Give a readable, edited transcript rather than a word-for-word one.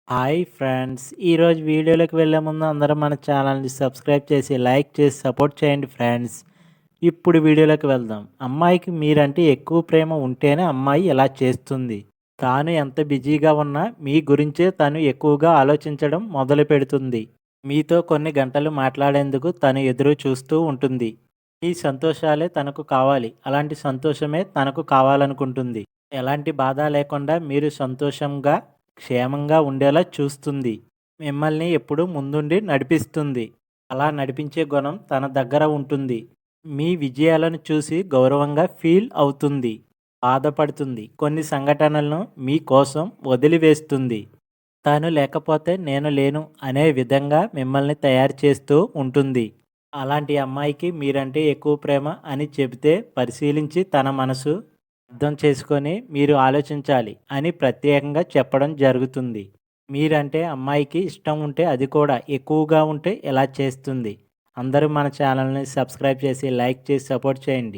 Hi friends! ఈరోజు వీడియోలోకి వెళ్ళే ముందు అందరూ మన ఛానల్‌ని సబ్స్క్రైబ్ చేసి, లైక్ చేసి సపోర్ట్ చేయండి ఫ్రెండ్స్. ఇప్పుడు వీడియోలోకి వెళ్దాం. అమ్మాయికి మీరంటే ఎక్కువ ప్రేమ ఉంటేనే అమ్మాయి ఇలా చేస్తుంది. తాను ఎంత బిజీగా ఉన్నా మీ గురించే తను ఎక్కువగా ఆలోచించడం మొదలుపెడుతుంది. మీతో కొన్ని గంటలు మాట్లాడేందుకు తను ఎదురు చూస్తూ ఉంటుంది. మీ సంతోషాలే తనకు కావాలి. అలాంటి సంతోషమే తనకు కావాలనుకుంటుంది. ఎలాంటి బాధ లేకుండా మీరు సంతోషంగా క్షేమంగా ఉండేలా చూస్తుంది. మిమ్మల్ని ఎప్పుడూ ముందుండి నడిపిస్తుంది. అలా నడిపించే గుణం తన దగ్గర ఉంటుంది. మీ విజయాలను చూసి గౌరవంగా ఫీల్ అవుతుంది. బాధపడుతుంది. కొన్ని సంఘటనలను మీ కోసం వదిలివేస్తుంది. తను లేకపోతే నేను లేను అనే విధంగా మిమ్మల్ని తయారు చేస్తూ ఉంటుంది. అలాంటి అమ్మాయికి మీరంటే ఎక్కువ ప్రేమ అని చెబితే పరిశీలించి తన మనసు అర్థం చేసుకొని మీరు ఆలోచించాలి అని ప్రత్యేకంగా చెప్పడం జరుగుతుంది. మీరంటే అమ్మాయికి ఇష్టం ఉంటే అది కూడా ఎక్కువగా ఉంటే ఇలా చేస్తుంది. అందరూ మన ఛానల్‌ని సబ్స్క్రైబ్ చేసి, లైక్ చేసి సపోర్ట్ చేయండి.